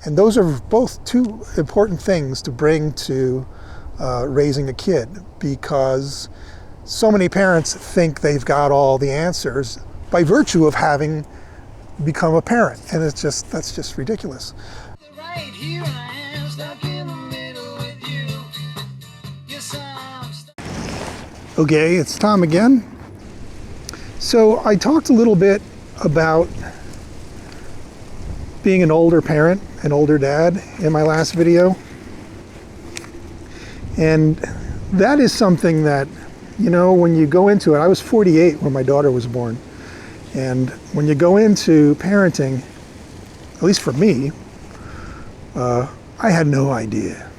And those are both two important things to bring to raising a kid, because so many parents think they've got all the answers by virtue of having become a parent, and that's just ridiculous. Right here I am, stuck in the middle with you. Yes, Okay, it's Tom again. So I talked a little bit about being an older parent, an older dad in my last video. And that is something that, when you go into it, I was 48 when my daughter was born. And when you go into parenting, at least for me, I had no idea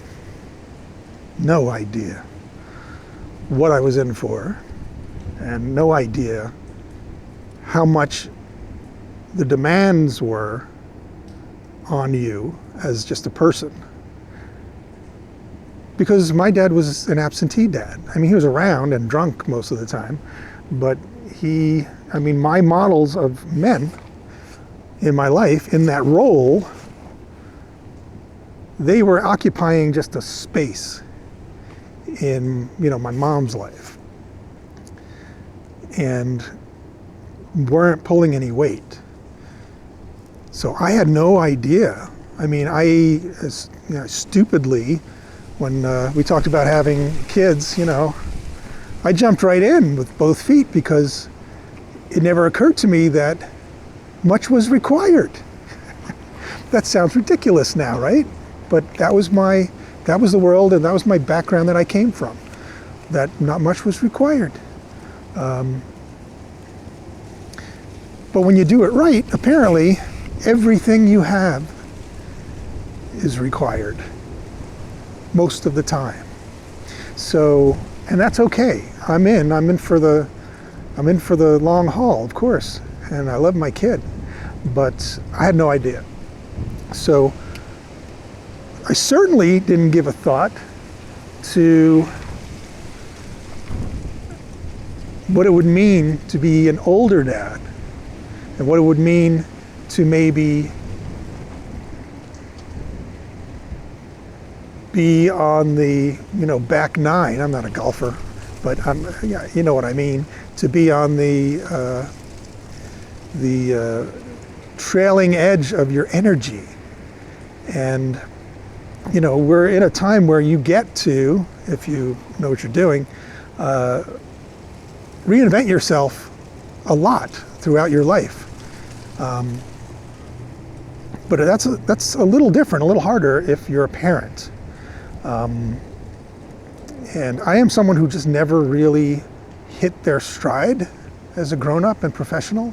what I was in for, and no idea how much the demands were on you as just a person. Because my dad was an absentee dad. I mean, he was around and drunk most of the time, but my models of men in my life, in that role, they were occupying just a space in, my mom's life, and weren't pulling any weight. So I had no idea. I mean, stupidly, when we talked about having kids, I jumped right in with both feet, because it never occurred to me that much was required. That sounds ridiculous now, right? But that was the world, and that was my background that I came from, that not much was required. But when you do it right, apparently, everything you have is required most of the time. So, and that's okay. I'm in for the long haul, of course, and I love my kid, but I had no idea. So I certainly didn't give a thought to what it would mean to be an older dad, and what it would mean to maybe be on the back nine. I'm not a golfer, but you know what I mean. To be on the trailing edge of your energy, and we're in a time where you get to, if you know what you're doing, reinvent yourself a lot throughout your life. But that's a little different, a little harder if you're a parent. And I am someone who just never really hit their stride as a grown-up and professional.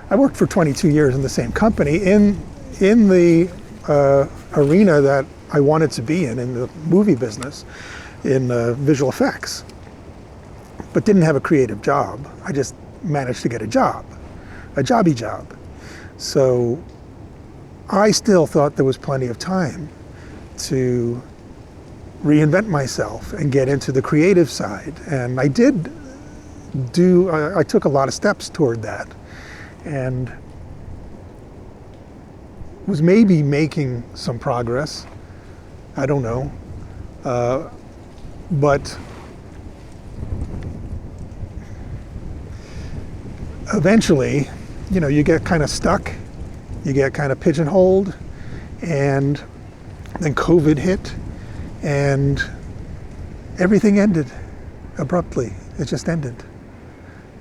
I worked for 22 years in the same company in the arena that I wanted to be in the movie business, in visual effects, but didn't have a creative job. I just managed to get a jobby job. So I still thought there was plenty of time to reinvent myself and get into the creative side. And I did I took a lot of steps toward that, and was maybe making some progress. I don't know. But eventually, you get kind of stuck, you get kind of pigeonholed, and then COVID hit, and everything ended abruptly. It just ended.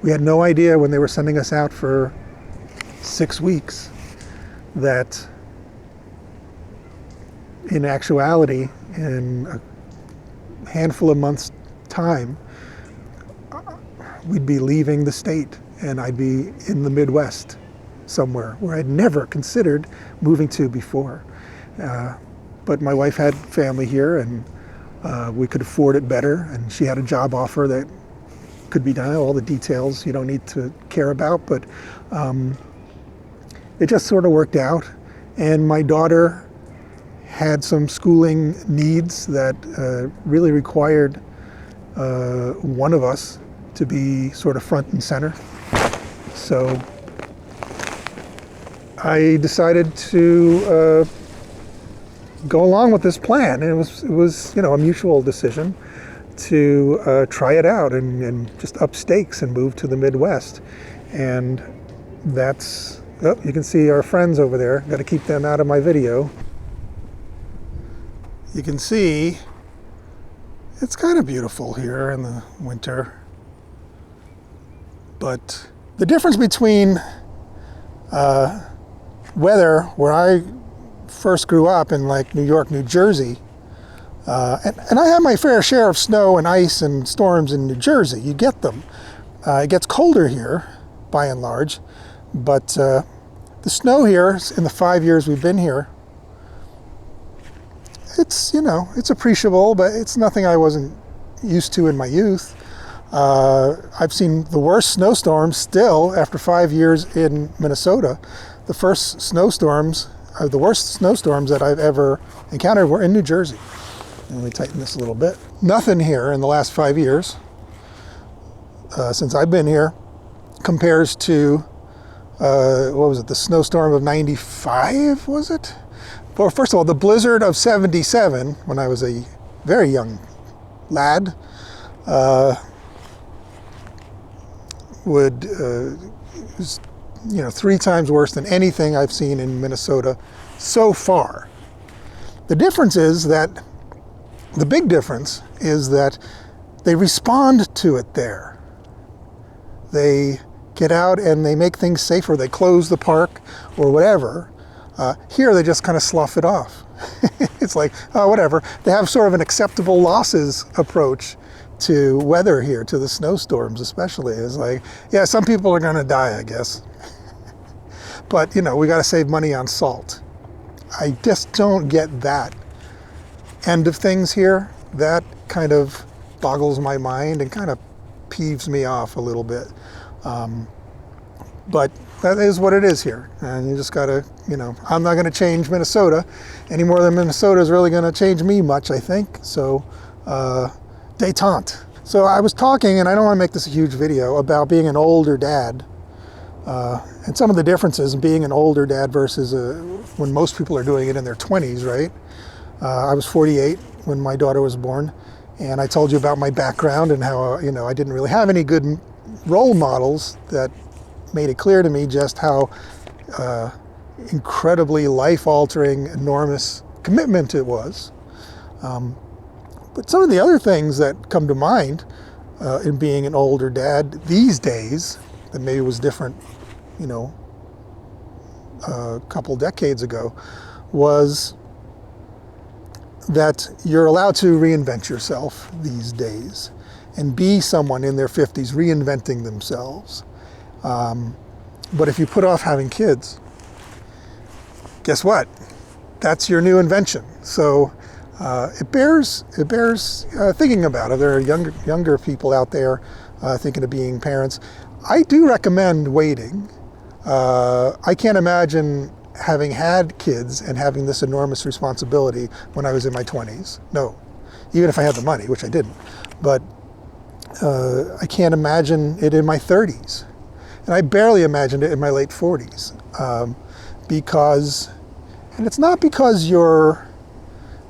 We had no idea when they were sending us out for 6 weeks that in actuality, in a handful of months' time, we'd be leaving the state, and I'd be in the Midwest somewhere where I'd never considered moving to before. But my wife had family here, and we could afford it better, and she had a job offer that could be done. All the details you don't need to care about, but it just sort of worked out. And my daughter had some schooling needs that really required one of us to be sort of front and center. So I decided to go along with this plan. And it was you know, a mutual decision to try it out and just up stakes and move to the Midwest. And that's, oh, you can see our friends over there. Got to keep them out of my video. You can see it's kind of beautiful here in the winter. But the difference between weather where I first grew up in like New York, New Jersey, and I had my fair share of snow and ice and storms in New Jersey. You get them. It gets colder here, by and large, but the snow here in the 5 years we've been here, it's, you know, it's appreciable, but it's nothing I wasn't used to in my youth. I've seen the worst snowstorms still after 5 years in Minnesota. The first snowstorms, the worst snowstorms that I've ever encountered were in New Jersey. Let me tighten this a little bit. Nothing here in the last 5 years, since I've been here, compares to, what was it, the snowstorm of 95, was it? Well, first of all, the blizzard of 77, when I was a very young lad, was, you know, 3 times worse than anything I've seen in Minnesota so far. The difference is that, the big difference is that they respond to it there. They get out and they make things safer. They close the park or whatever. Here they just kind of slough it off. It's like, oh, whatever. They have sort of an acceptable losses approach to weather here, to the snowstorms especially. It's like, yeah, some people are going to die, I guess. But, you know, we got to save money on salt. I just don't get that end of things here. That kind of boggles my mind and kind of peeves me off a little bit. But that is what it is here. And you just got to, you know, I'm not going to change Minnesota any more than Minnesota is really going to change me much, I think. So, détente. So I was talking, and I don't want to make this a huge video, about being an older dad. And some of the differences in being an older dad versus when most people are doing it in their 20s, right? I was 48 when my daughter was born, and I told you about my background and how, you know, I didn't really have any good role models that made it clear to me just how incredibly life-altering, enormous commitment it was. But some of the other things that come to mind in being an older dad these days that maybe was different, you know, a couple decades ago, was that you're allowed to reinvent yourself these days and be someone in their 50s reinventing themselves. But if you put off having kids, guess what? That's your new invention. So it bears thinking about. If there are younger people out there thinking of being parents, I do recommend waiting. I can't imagine having had kids and having this enormous responsibility when I was in my 20s. No, even if I had the money, which I didn't. But I can't imagine it in my 30s. And I barely imagined it in my late 40s. Because, and it's not because you're,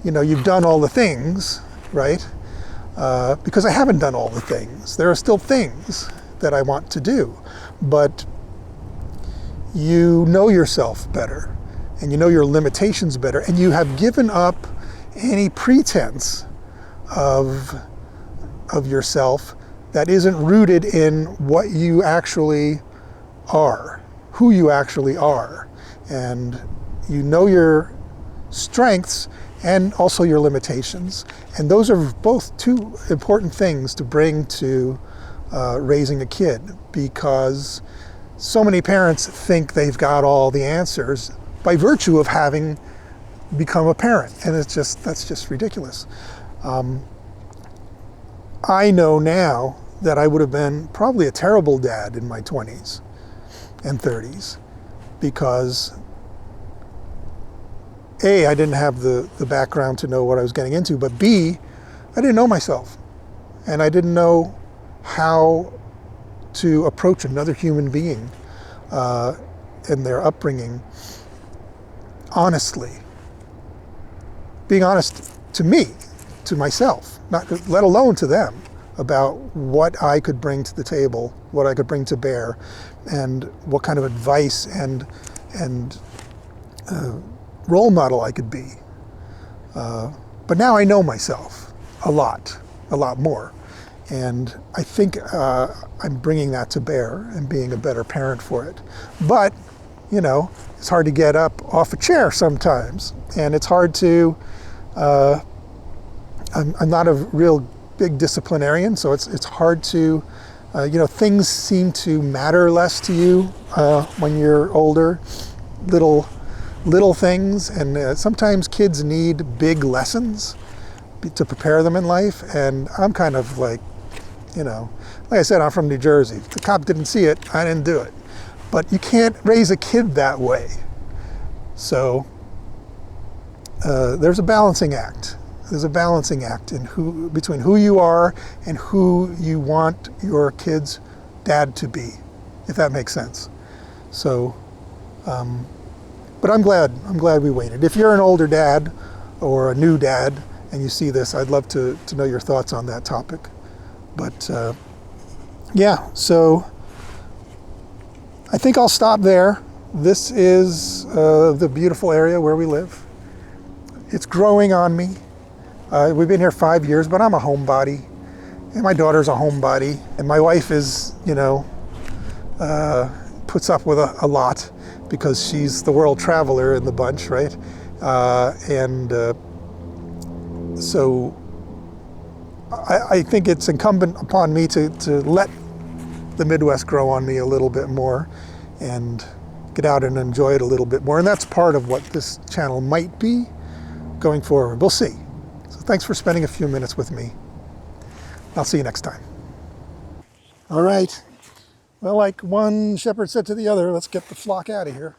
you know, you've done all the things, right? Because I haven't done all the things. There are still things that I want to do. But you know yourself better, and you know your limitations better, and you have given up any pretense of yourself that isn't rooted in what you actually are, who you actually are. And you know your strengths and also your limitations. And those are both two important things to bring to raising a kid, because so many parents think they've got all the answers by virtue of having become a parent, and that's just ridiculous. I know now that I would have been probably a terrible dad in my 20s and 30s, because A, I didn't have the background to know what I was getting into, but B, I didn't know myself, and I didn't know how to approach another human being in their upbringing honestly. being honest to me, to myself, not let alone to them, about what I could bring to the table, what I could bring to bear, and what kind of advice and role model I could be. But now I know myself a lot more. And I think I'm bringing that to bear and being a better parent for it. But, you know, it's hard to get up off a chair sometimes. And it's hard to, I'm not a real big disciplinarian, so it's hard to, you know, things seem to matter less to you when you're older, little things, and sometimes kids need big lessons to prepare them in life, and I'm kind of like, you know, like I said, I'm from New Jersey. If the cop didn't see it, I didn't do it. But you can't raise a kid that way. So there's a balancing act. There's a balancing act in between who you are and who you want your kid's dad to be, if that makes sense. So, but I'm glad we waited. If you're an older dad or a new dad and you see this, I'd love to know your thoughts on that topic. But yeah, so I think I'll stop there. This is the beautiful area where we live. It's growing on me. We've been here 5 years, but I'm a homebody, and my daughter's a homebody, and my wife is, you know, puts up with a lot because she's the world traveler in the bunch, right? So I think it's incumbent upon me to let the Midwest grow on me a little bit more and get out and enjoy it a little bit more. And that's part of what this channel might be going forward. We'll see. So thanks for spending a few minutes with me. I'll see you next time. All right. Well, like one shepherd said to the other, let's get the flock out of here.